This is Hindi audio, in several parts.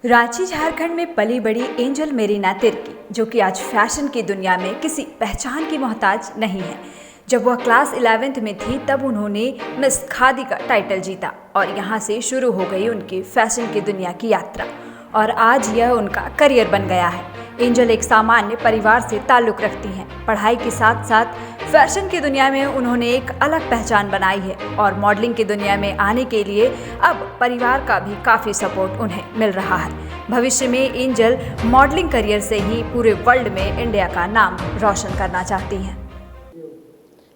रांची झारखंड में पली बड़ी एंजल मेरीना तिर्की, जो कि आज फैशन की दुनिया में किसी पहचान की मोहताज नहीं है। जब वह क्लास 11th में थी तब उन्होंने मिस खादी का टाइटल जीता और यहाँ से शुरू हो गई उनकी फैशन की दुनिया की यात्रा और आज यह उनका करियर बन गया है। एंजल एक सामान्य परिवार से ताल्लुक़ रखती हैं। पढ़ाई के साथ साथ फैशन की दुनिया में उन्होंने एक अलग पहचान बनाई है और मॉडलिंग की दुनिया में आने के लिए अब परिवार का भी काफ़ी सपोर्ट उन्हें मिल रहा है। भविष्य में एंजल मॉडलिंग करियर से ही पूरे वर्ल्ड में इंडिया का नाम रोशन करना चाहती हैं।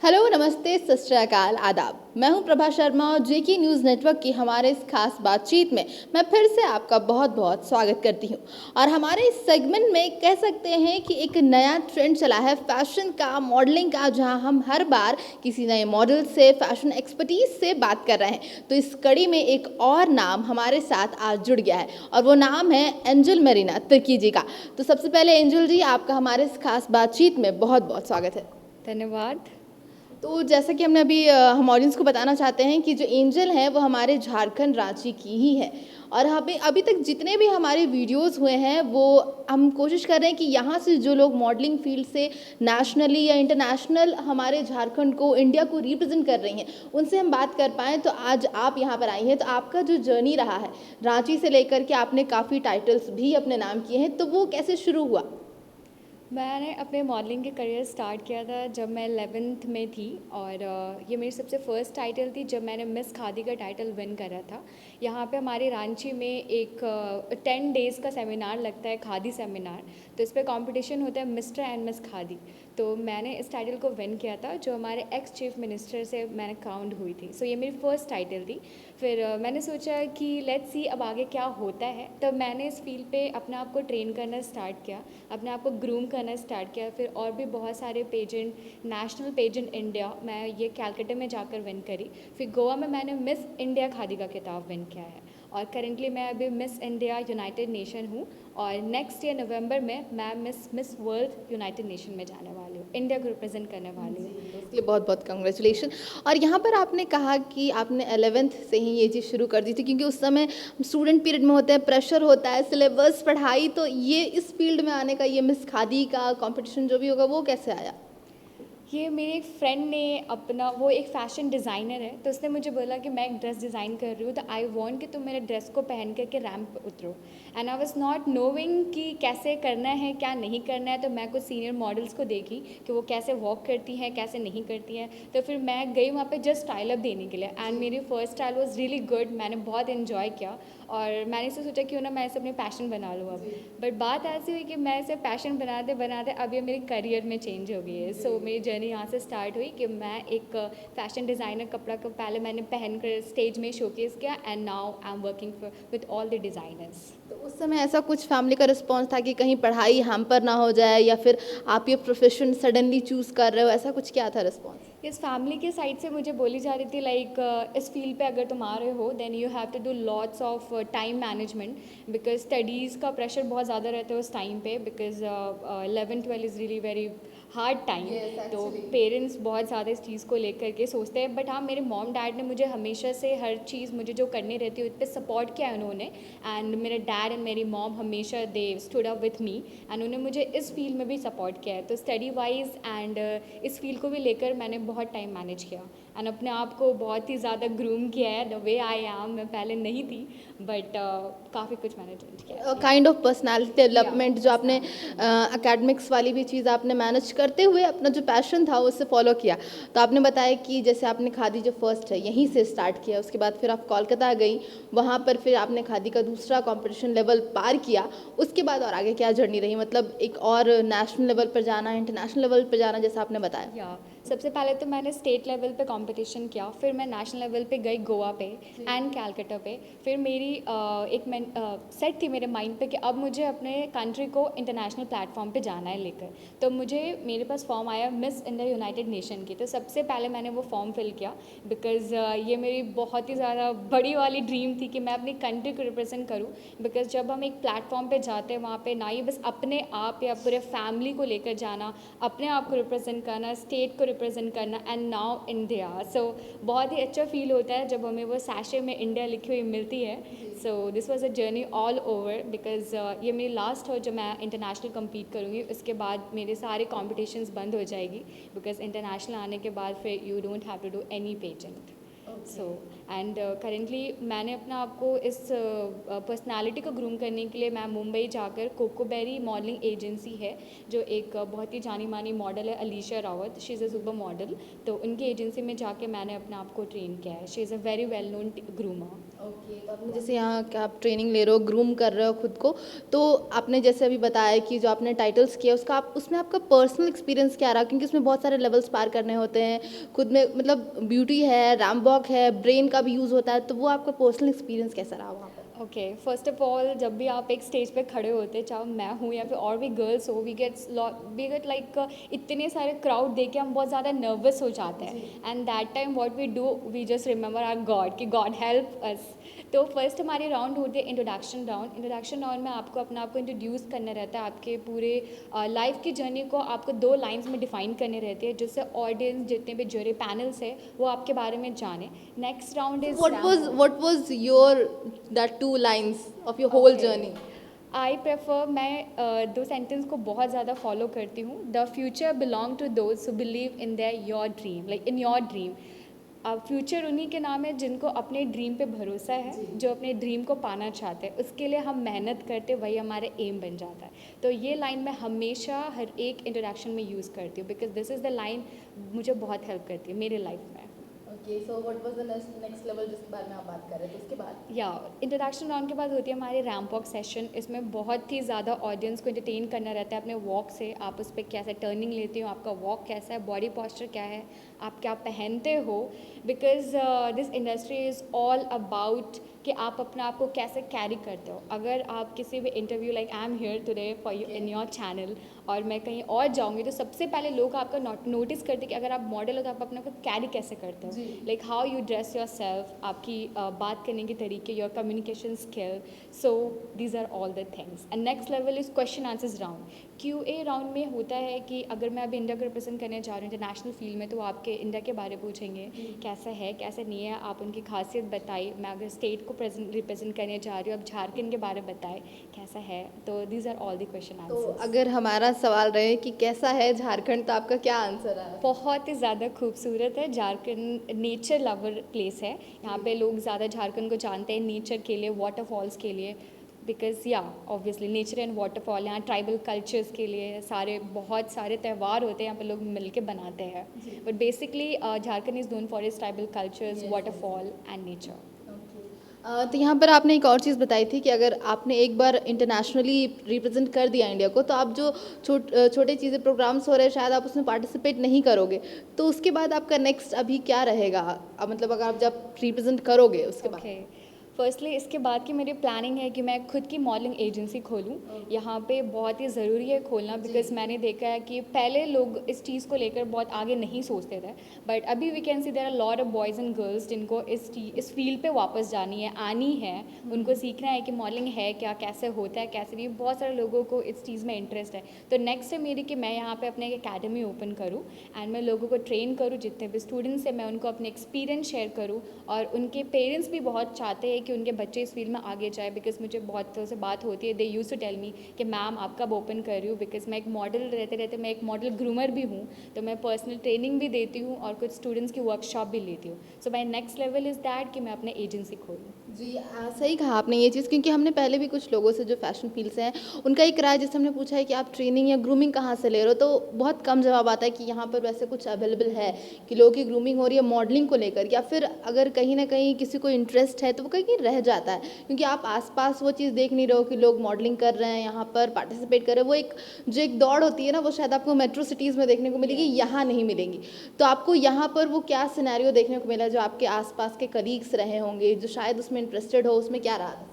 हेलो, नमस्ते, सत श्री अकाल, आदाब। मैं हूं प्रभा शर्मा और जेके न्यूज़ नेटवर्क की हमारे इस खास बातचीत में मैं फिर से आपका बहुत बहुत स्वागत करती हूं। और हमारे इस सेगमेंट में कह सकते हैं कि एक नया ट्रेंड चला है फैशन का, मॉडलिंग का, जहां हम हर बार किसी नए मॉडल से, फैशन एक्सपर्टीज से बात कर रहे हैं। तो इस कड़ी में एक और नाम हमारे साथ आज जुड़ गया है और वो नाम है एंजल मेरीना तिर्की जी का। तो सबसे पहले एंजल जी, आपका हमारे इस खास बातचीत में बहुत बहुत स्वागत है। धन्यवाद। तो जैसा कि हमने हम ऑडियंस को बताना चाहते हैं कि जो एंजल है वो हमारे झारखंड रांची की ही है और हमें अभी तक जितने भी हमारे वीडियोस हुए हैं वो हम कोशिश कर रहे हैं कि यहाँ से जो लोग मॉडलिंग फील्ड से नेशनली या इंटरनेशनल हमारे झारखंड को, इंडिया को रिप्रेजेंट कर रही हैं, उनसे हम बात कर पाएँ। तो आज आप यहाँ पर आई हैं, तो आपका जो जर्नी रहा है रांची से लेकर के आपने काफ़ी टाइटल्स भी अपने नाम किए हैं, तो वो कैसे शुरू हुआ? मैंने अपने मॉडलिंग के करियर स्टार्ट किया था जब मैं 11th में थी और ये मेरी सबसे फर्स्ट टाइटल थी जब मैंने मिस खादी का टाइटल विन करा था। यहाँ पे हमारे रांची में एक 10 डेज़ का सेमिनार लगता है, खादी सेमिनार। तो इस पर कॉम्पिटिशन होता है मिस्टर एंड मिस खादी। तो मैंने इस टाइटल को विन किया था जो हमारे एक्स चीफ मिनिस्टर से मैंने क्राउंड हुई थी। सो ये मेरी फर्स्ट टाइटल थी। फिर मैंने सोचा कि लेट्स सी अब आगे क्या होता है। तब मैंने इस फील्ड पे अपने आप को ट्रेन करना स्टार्ट किया, अपने आप को ग्रूम करना स्टार्ट किया। फिर और भी बहुत सारे पेजेंट, नेशनल पेजेंट इंडिया, मैं ये कैलकाटा में जाकर विन करी। फिर गोवा में मैंने मिस इंडिया खादी का खिताब विन किया है और करेंटली मैं अभी मिस इंडिया यूनाइटेड नेशन हूँ और नेक्स्ट ईयर नवंबर में मैं मिस वर्ल्ड यूनाइटेड नेशन में जाने वाली हूँ, इंडिया को रिप्रेजेंट करने वाली हूँ। इसके लिए बहुत बहुत कंग्रेचुलेशन। और यहाँ पर आपने कहा कि आपने 11th से ही ये चीज़ शुरू कर दी थी क्योंकि उस समय स्टूडेंट पीरियड में होते हैं, प्रेशर होता है, सिलेबस, पढ़ाई, तो ये इस फील्ड में आने का, ये मिस खादी का कंपटीशन जो भी होगा वो कैसे आया? ये मेरे एक फ्रेंड ने अपना, वो एक फ़ैशन डिज़ाइनर है, तो उसने मुझे बोला कि मैं एक ड्रेस डिज़ाइन कर रही हूँ, तो आई वांट कि तुम मेरे ड्रेस को पहन करके रैंप पे उतरो। And I was not knowing कि कैसे करना है, क्या नहीं करना है। तो मैं कुछ सीनियर मॉडल्स को देखी कि वो कैसे वॉक करती हैं, कैसे नहीं करती हैं। तो फिर मैं गई वहाँ पे जस्ट स्टाइल अप देने के लिए एंड मेरी first style was really good. मैंने बहुत इन्जॉय किया और मैंने इसे सोचा क्यों ना मैं इसे अपने पैशन बना लूँ अब। बट बात ऐसी हुई कि मैं इसे पैशन बनाते बनाते अब ये मेरे करियर में चेंज हो गई है। सो मेरी जर्नी यहाँ से स्टार्ट हुई कि मैं एक फैशन डिज़ाइनर कपड़ा को पहले मैंने पहन कर स्टेज में शोकेस किया and now I am working with all the designers. तो उस समय ऐसा कुछ फैमिली का रिस्पॉन्स था कि कहीं पढ़ाई हैम्पर ना हो जाए या फिर आप ये प्रोफेशन सडनली चूज़ कर रहे हो, ऐसा कुछ क्या था रिस्पॉन्स? इस फैमिली के साइड से मुझे बोली जा रही थी लाइक इस फील्ड पे अगर तुम आ रहे हो then you have to do lots of time management because studies का प्रेशर बहुत ज़्यादा रहता है उस टाइम पे because 11-12 is really very hard time. तो पेरेंट्स बहुत ज़्यादा इस चीज़ को लेकर के सोचते हैं। बट हाँ, मेरे मॉम डैड ने मुझे हमेशा से हर चीज़ मुझे जो करनी रहती है उस पर सपोर्ट किया है उन्होंने। एंड मेरे डैड एंड मेरी मॉम हमेशा they stood up with me and उन्होंने मुझे इस फील्ड में भी सपोर्ट किया है। तो स्टडी वाइज एंड इस फील्ड को भी लेकर मैंने बहुत टाइम मैनेज किया एंड अपने आप को बहुत ही ज़्यादा ग्रूम किया है द वे आई एम। मैं पहले नहीं थी बट काफ़ी कुछ मैंने चेंज किया। काइंड ऑफ पर्सनालिटी डेवलपमेंट जो आपने एकेडमिक्स वाली भी चीज़ आपने मैनेज करते हुए अपना जो पैशन था उससे फॉलो किया। तो आपने बताया कि जैसे आपने खादी जो फर्स्ट है यहीं से स्टार्ट किया, उसके बाद फिर आप कोलकाता गई, वहाँ पर फिर आपने खादी का दूसरा कंपटीशन लेवल पार किया। उसके बाद और आगे क्या जर्नी रही, मतलब एक और नेशनल लेवल पर जाना, इंटरनेशनल लेवल पर जाना, जैसा आपने बताया? या सबसे पहले तो मैंने स्टेट लेवल पे कंपटीशन किया, फिर मैं नेशनल लेवल पे गई गोवा पे एंड कैलकाटा पे। फिर मेरी एक सेट थी मेरे माइंड पे कि अब मुझे अपने कंट्री को इंटरनेशनल प्लेटफॉर्म पे जाना है लेकर। तो मुझे मेरे पास फॉर्म आया मिस इंडिया यूनाइटेड नेशन की। तो सबसे पहले मैंने वो फॉर्म फिल किया बिकॉज़ ये मेरी बहुत ही ज़्यादा बड़ी वाली ड्रीम थी कि मैं अपनी कंट्री को रिप्रेजेंट करूँ। बिकॉज़ जब हम एक प्लेटफॉर्म पे जाते हैं वहाँ पे ना ही बस अपने आप या पूरे फैमिली को लेकर जाना, अपने आप को रिप्रेजेंट करना, स्टेट को रिप्रेजेंट करना एंड नाउ इंडिया। सो बहुत ही अच्छा फील होता है जब हमें वो सैशे में इंडिया लिखी हुई मिलती है। So this was a journey all over because ये मेरी लास्ट हो जब मैं इंटरनेशनल कम्पीट करूँगी। उसके बाद मेरे सारे कॉम्पिटिशन्स बंद हो जाएगी बिकॉज इंटरनेशनल आने के बाद फिर you don't have to do any pageant. So and currently मैंने अपना आपको इस पर्सनालिटी को ग्रूम करने के लिए मैं मुंबई जाकर कोकोबेरी मॉडलिंग एजेंसी है जो एक बहुत ही जानी मानी मॉडल है, Alisha Rawat, she is a super model. तो उनकी एजेंसी में जाके मैंने अपने आप को ट्रेन किया है। She is a very well known groomer. Okay, तो आपने जैसे यहाँ का आप ट्रेनिंग ले रहे हो, ग्रूम कर रहे हो खुद को, तो आपने जैसे अभी बताया कि जो आपने टाइटल्स किया उसका आप उसमें आपका पर्सनल एक्सपीरियंस क्या रहा, क्योंकि उसमें बहुत सारे लेवल्स पार करने होते हैं खुद में, मतलब ब्यूटी है, रैम्बॉक है, ब्रेन का भी यूज़ होता है, तो वो आपका पर्सनल एक्सपीरियंस कैसा रहा वहाँ पर? ओके, फर्स्ट ऑफ ऑल जब भी आप एक स्टेज पे खड़े होते, चाहे मैं हूँ या फिर और भी गर्ल्स हो, वी गेट लाइक इतने सारे क्राउड देख के हम बहुत ज़्यादा नर्वस हो जाते हैं। And that time what we do, we just remember our god कि गॉड हेल्प अस। तो फर्स्ट हमारी राउंड होती है इंट्रोडक्शन राउंड में आपको अपना आपको इंट्रोड्यूस करना रहता है, आपके पूरे लाइफ की जर्नी को आपको 2 लाइन्स में डिफाइन करने रहते हैं जिससे ऑडियंस जितने भी जूरी पैनल्स है वो आपके बारे में जाने। Next round is What was your that 2 lines of your whole journey? I prefer, मैं 2 सेंटेंस को बहुत ज़्यादा फॉलो करती हूँ। The future belong to those who believe in their your dream, like in your dream. अब फ्यूचर उन्हीं के नाम है जिनको अपने ड्रीम पे भरोसा है, जो अपने ड्रीम को पाना चाहते हैं, उसके लिए हम मेहनत करते, वही हमारे एम बन जाता है। तो ये लाइन मैं हमेशा हर एक इंटरेक्शन में यूज़ करती हूँ because this is the line मुझे बहुत हेल्प करती है मेरे लाइफ में। Okay, so what was the next level जिसके बारे में आप बात कर रहे थे उसके बाद? या इंट्रोडक्शन राउंड के बाद होती है हमारी रैम्प वॉक सेशन। इसमें बहुत ही ज़्यादा ऑडियंस को एंटरटेन करना रहता है अपने वॉक से। आप उस पर कैसे टर्निंग लेते हो, आपका वॉक कैसा है, बॉडी पोस्चर क्या है, आप क्या पहनते हो, because this industry is all about कि आप अपने आप को कैसे कैरी करते हो। अगर आप किसी भी interview like I am here today for you in your channel और मैं कहीं और जाऊँगी तो सबसे पहले लोग आपका नोटिस करते कि अगर आप मॉडल हो तो आप अपने को कैरी कैसे करते हो, like how you dress yourself, आपकी बात करने के तरीके, your communication skill. So these are all the things. And next level is question answers round. QA round में होता है कि अगर मैं अभी इंडिया को रिप्रेजेंट करने जा रही हूँ इंटरनेशनल फील्ड में, तो आपके इंडिया के बारे में पूछेंगे, कैसा है कैसा नहीं है, आप उनकी खासियत बताइए। मैं अगर स्टेट को रिप्रेजेंट करने जा रही हूँ, अब झारखंड के बारे में बताएं कैसा है। तो these are all the question तो आंसर्स। अगर हमारा सवाल रहे कि कैसा है झारखंड, तो आपका क्या आंसर है? बहुत ही ज़्यादा खूबसूरत है झारखंड, नेचर लवर प्लेस है। यहाँ पे लोग ज़्यादा झारखंड को जानते हैं नेचर के लिए, वाटरफॉल्स के लिए, बिकॉज या ऑब्वियसली नेचर एंड वाटरफॉल। यहाँ ट्राइबल कल्चर्स के लिए सारे बहुत सारे त्यौहार होते हैं यहाँ पे, लोग मिल के बनाते हैं। But basically Jharkhand is known for is tribal cultures, waterfall and nature. तो यहाँ पर आपने एक और चीज़ बताई थी कि अगर आपने एक बार इंटरनेशनली रिप्रेजेंट कर दिया इंडिया को, तो आप जो छोटे चीज़ें प्रोग्राम्स हो रहे हैं शायद आप उसमें पार्टिसिपेट नहीं करोगे, तो उसके बाद आपका नेक्स्ट अभी क्या रहेगा? मतलब अगर आप जब रिप्रेजेंट करोगे उसके बाद? फर्स्टली इसके बाद की मेरी प्लानिंग है कि मैं खुद की मॉडलिंग एजेंसी खोलूं। यहाँ पे बहुत ही ज़रूरी है खोलना बिकॉज मैंने देखा है कि पहले लोग इस चीज़ को लेकर बहुत आगे नहीं सोचते थे, बट अभी we can see there are lot of boys and girls जिनको इस फील्ड पे वापस जानी है, आनी है, उनको सीखना है कि मॉडलिंग है क्या, कैसे होता है, कैसे नहीं। बहुत सारे लोगों को इस चीज़ में इंटरेस्ट है। तो नेक्स्ट है मेरी कि मैं यहाँ पे अपने एक अकेडमी ओपन करूँ एंड मैं लोगों को ट्रेन करूँ, जितने भी स्टूडेंट्स हैं मैं उनको अपने एक्सपीरियंस शेयर करूँ। और उनके पेरेंट्स भी बहुत चाहते हैं कि उनके बच्चे इस फील्ड में आगे जाए, बिकॉज मुझे बहुत तरह से बात होती है, दे यूज टू टेल मी कि मैम आप कब ओपन कर रही हूँ, बिकॉज मैं एक मॉडल रहते रहते मैं एक मॉडल ग्रूमर भी हूँ, तो मैं पर्सनल ट्रेनिंग भी देती हूँ और कुछ स्टूडेंट्स की वर्कशॉप भी लेती हूँ। So my next level is that कि मैं अपने एजेंसी खोलूँ। जी, सही कहा आपने ये चीज़, क्योंकि हमने पहले भी कुछ लोगों से जो फैशन फील्ड से हैं उनका एक राय जैसे हमने पूछा है कि आप ट्रेनिंग या ग्रूमिंग कहाँ से ले रहे हो, तो बहुत कम जवाब आता है कि यहाँ पर वैसे कुछ अवेलेबल है कि लोगों की ग्रूमिंग हो रही है मॉडलिंग को लेकर, या फिर अगर कहीं ना कहीं किसी को इंटरेस्ट है तो वो कहीं रह जाता है क्योंकि आप आसपास वो चीज़ देख नहीं रहे हो कि लोग मॉडलिंग कर रहे हैं, यहाँ पर पार्टिसिपेट कर रहे हैं। वो एक जो एक दौड़ होती है ना, वो शायद आपको मेट्रो सिटीज़ में देखने को मिलेगी, यहाँ नहीं मिलेंगी। तो आपको यहाँ पर वो क्या सिनेरियो देखने को मिला जो आपके आसपास के कलीग्स रहे होंगे जो शायद उसमें इंटरेस्टेड हो, उसमें क्या रहा था?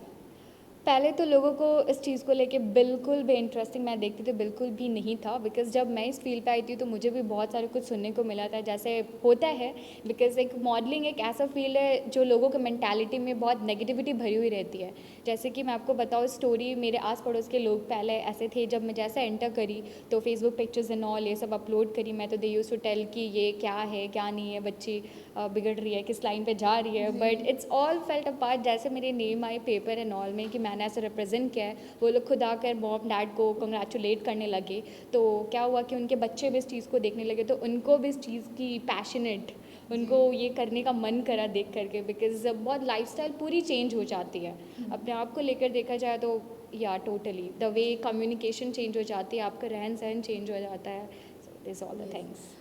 पहले तो लोगों को इस चीज़ को लेके बिल्कुल भी इंटरेस्टिंग मैं देखती तो बिल्कुल भी नहीं था, बिकॉज़ जब मैं इस फील्ड पे आई थी तो मुझे भी बहुत सारा कुछ सुनने को मिला था जैसे होता है, बिकॉज़ एक मॉडलिंग एक ऐसा फील्ड है जो लोगों के मेंटालिटी में बहुत नेगेटिविटी भरी हुई रहती है। जैसे कि मैं आपको बताऊँ स्टोरी, मेरे आस पड़ोस के लोग पहले ऐसे थे, जब मैं जैसे एंटर करी तो फेसबुक पिक्चर्स एंड ऑल ये सब अपलोड करी मैं, तो दे यूज्ड टू टेल कि ये क्या है क्या नहीं है, बच्ची बिगड़ रही है, किस लाइन पे जा रही है, but it's all felt apart. जैसे मेरे नेम आए पेपर एंड ऑल में कि मैंने ऐसे रिप्रेजेंट किया है, वो लोग खुद आकर मॉम डैड को कंग्रेचुलेट करने लगे, तो क्या हुआ कि उनके बच्चे भी इस चीज़ को देखने लगे, तो उनको भी इस चीज़ की पैशनेट, उनको ये करने का मन करा देख करके, बिकॉज बहुत लाइफस्टाइल पूरी चेंज हो जाती है अपने आप को लेकर देखा जाए तो। या totally the way communication change हो जाती है, आपका रहन सहन चेंज हो जाता है, so this all the things.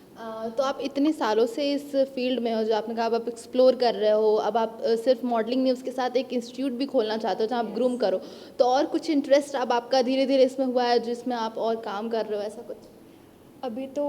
तो आप इतने सालों से इस फील्ड में हो, जो आपने कहा अब आप एक्सप्लोर कर रहे हो, अब आप सिर्फ मॉडलिंग नहीं उसके साथ एक इंस्टीट्यूट भी खोलना चाहते हो जहाँ आप ग्रूम करो, तो और कुछ इंटरेस्ट अब आपका धीरे धीरे इसमें हुआ है जिसमें आप और काम कर रहे हो, ऐसा कुछ? अभी तो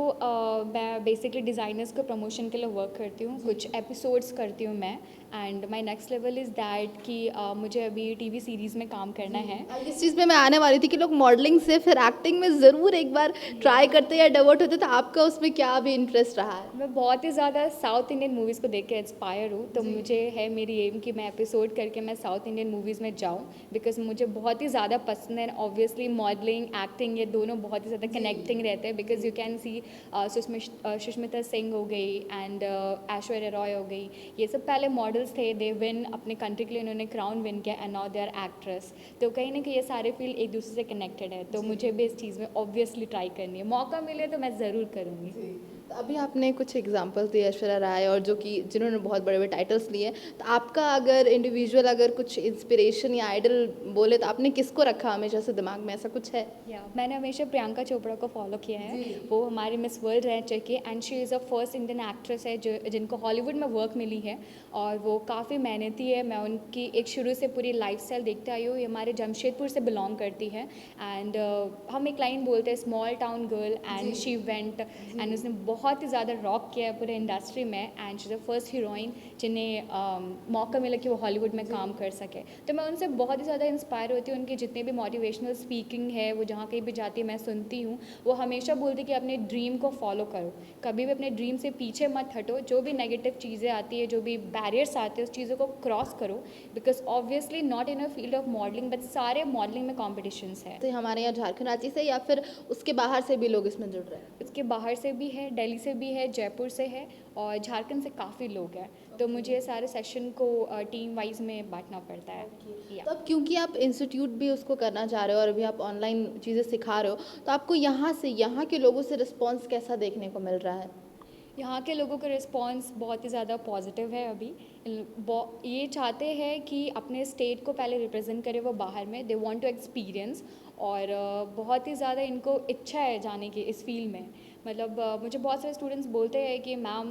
मैं बेसिकली डिज़ाइनर्स को प्रमोशन के लिए वर्क करती हूँ, कुछ एपिसोड्स करती हूँ मैं, and my next level is that कि मुझे अभी टीवी सीरीज़ में काम करना है। इस चीज़ पे मैं आने वाली थी कि लोग मॉडलिंग से फिर एक्टिंग में ज़रूर एक बार ट्राई करते या डिवोट होते, तो आपका उसमें क्या अभी इंटरेस्ट रहा है? मैं बहुत ही ज़्यादा साउथ इंडियन मूवीज़ को देख के इंस्पायर हूँ, तो मुझे है मेरी एम कि मैं एपिसोड करके मैं साउथ इंडियन मूवीज़ में जाऊँ, बिकॉज मुझे बहुत ही ज़्यादा पसंद है। ऑब्वियसली मॉडलिंग एक्टिंग ये दोनों बहुत ही ज़्यादा कनेक्टिंग रहते हैं, because you can see Sushmita Singh हो गई एंड ऐश्वर्या रॉय हो गई, ये सब पहले मॉडल्स थे, दे विन अपने कंट्री के लिए उन्होंने क्राउन विन किया and now they are actress, तो कहीं ना कहीं ये सारे फील्ड एक दूसरे से कनेक्टेड है, तो मुझे भी इस चीज़ में ऑब्वियसली ट्राई करनी है, मौका मिले तो मैं ज़रूर करूँगी। तो अभी आपने कुछ एग्जांपल्स दिए ऐश्वर्या राय और जो कि जिन्होंने बहुत बड़े बड़े टाइटल्स लिए, तो आपका अगर इंडिविजुअल अगर कुछ इंस्पिरेशन या आइडल बोले तो आपने किसको रखा हमेशा से दिमाग में, ऐसा कुछ है? या मैंने हमेशा प्रियंका चोपड़ा को फॉलो किया है, वो हमारी मिस वर्ल्ड रह चुकी है and she is a first Indian actress है जो जिनको हॉलीवुड में वर्क मिली है, और वो काफ़ी मेहनती है। मैं उनकी एक शुरू से पूरी लाइफस्टाइल देखते आई हूँ, ये हमारे जमशेदपुर से बिलोंग करती है एंड हम एक लाइन बोलते हैं small town girl and she went, and उसने बहुत ही ज़्यादा रॉक किया है पूरे इंडस्ट्री में, and she is the first heroine जिन्हें मौका मिला कि वो हॉलीवुड में काम कर सके, तो मैं उनसे बहुत ही ज़्यादा इंस्पायर होती हूँ। उनकी जितने भी मोटिवेशनल स्पीकिंग है वो जहाँ कहीं भी जाती है मैं सुनती हूँ, वो हमेशा बोलती कि अपने ड्रीम को फॉलो करो, कभी भी अपने ड्रीम से पीछे मत हटो, जो भी नेगेटिव चीज़ें आती है, जो भी बैरियर्स आते हैं उस चीज़ों को क्रॉस करो, because obviously not in a field of modelling but सारे मॉडलिंग में कॉम्पिटिशन्स है। तो हमारे यहाँ झारखंड राज्य से या फिर उसके बाहर से भी लोग इसमें जुड़ रहे हैं? इसके बाहर से भी है, दिल्ली से भी है, जयपुर से है और झारखंड से काफ़ी लोग हैं, तो मुझे सारे सेशन को टीम वाइज में बांटना पड़ता है। तो अब क्योंकि आप इंस्टीट्यूट भी उसको करना चाह रहे हो और अभी आप ऑनलाइन चीज़ें सिखा रहे हो, तो आपको यहाँ से यहाँ के लोगों से रिस्पॉन्स कैसा देखने को मिल रहा है? यहाँ के लोगों का रिस्पांस बहुत ही ज़्यादा पॉजिटिव है। अभी ये चाहते हैं कि अपने स्टेट को पहले रिप्रेजेंट करें वो बाहर में, दे वांट टू एक्सपीरियंस, और बहुत ही ज़्यादा इनको इच्छा है जाने की इस फील्ड में। मतलब मुझे बहुत सारे स्टूडेंट्स बोलते हैं कि मैम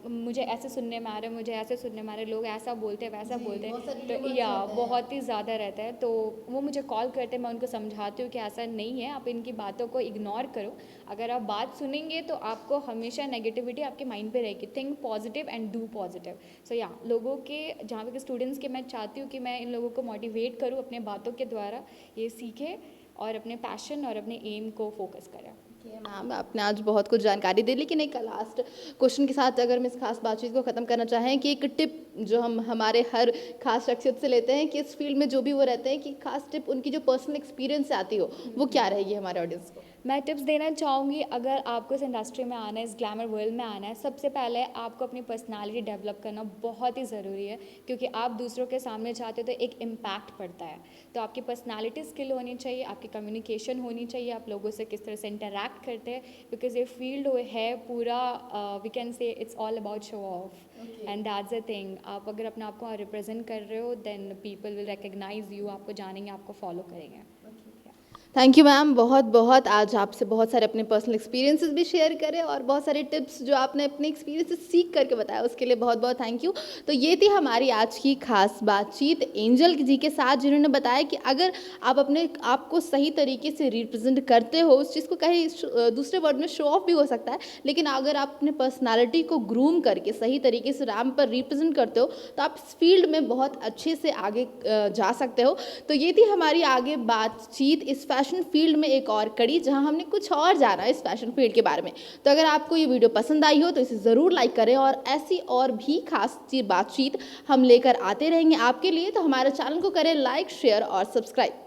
मुझे ऐसे सुनने में आ रहा है, मुझे ऐसे सुनने में आ रहा है, लोग ऐसा बोलते हैं वैसा बोलते हैं, तो या बहुत ही ज़्यादा रहता है, तो वो मुझे कॉल करते हैं, मैं उनको समझाती हूँ कि ऐसा नहीं है, आप इनकी बातों को इग्नोर करो, अगर आप बात सुनेंगे तो आपको हमेशा नेगेटिविटी आपके माइंड पे रहेगी, think positive and do positive. So या लोगों के जहाँ पे स्टूडेंट्स के मैं चाहती हूँ कि मैं इन लोगों को मोटिवेट करूँ अपने बातों के द्वारा, ये सीखें और अपने पैशन और अपने एम को फोकस करें। मैम आपने आज बहुत कुछ जानकारी दी, लेकिन एक लास्ट क्वेश्चन के साथ अगर हम इस खास बातचीत को ख़त्म करना चाहें कि एक टिप जो हम हमारे हर खास शख्सियत से लेते हैं कि इस फील्ड में जो भी वो रहते हैं कि खास टिप उनकी जो पर्सनल एक्सपीरियंस से आती हो, वो क्या रहेगी हमारे ऑडियंस को? मैं टिप्स देना चाहूँगी, अगर आपको इस इंडस्ट्री में आना है, इस ग्लैमर वर्ल्ड में आना है, सबसे पहले आपको अपनी पर्सनालिटी डेवलप करना बहुत ही ज़रूरी है, क्योंकि आप दूसरों के सामने जाते हो तो एक इम्पैक्ट पड़ता है, तो आपकी पर्सनालिटी स्किल होनी चाहिए, आपकी कम्युनिकेशन होनी चाहिए, आप लोगों से किस तरह से इंटरैक्ट करते हैं, बिकॉज ये फील्ड है पूरा we can say it's all about show off and that's a thing. आप अगर अपने आप को रिप्रेजेंट कर रहे हो then people will recognise you, आपको जानेंगे, आपको फॉलो करेंगे। थैंक यू मैम, बहुत बहुत आज आपसे बहुत सारे अपने पर्सनल एक्सपीरियंसेस भी शेयर करें और बहुत सारे टिप्स जो आपने अपने एक्सपीरियंसेस सीख करके बताया, उसके लिए बहुत बहुत थैंक यू। तो ये थी हमारी आज की खास बातचीत एंजल जी के साथ, जिन्होंने बताया कि अगर आप अपने आप को सही तरीके से रिप्रेजेंट करते हो, उस चीज़ को कहीं दूसरे वर्ड में शो ऑफ भी हो सकता है, लेकिन अगर आप अपने पर्सनालिटी को ग्रूम करके सही तरीके से रैंप पर रिप्रेजेंट करते हो तो आप इस फील्ड में बहुत अच्छे से आगे जा सकते हो। तो ये थी हमारी आगे बातचीत इस फैशन फील्ड में एक और कड़ी, जहां हमने कुछ और जाना इस फैशन फील्ड के बारे में। तो अगर आपको ये वीडियो पसंद आई हो तो इसे ज़रूर लाइक करें, और ऐसी और भी खास बातचीत हम लेकर आते रहेंगे आपके लिए। तो हमारे चैनल को करें लाइक, शेयर और सब्सक्राइब।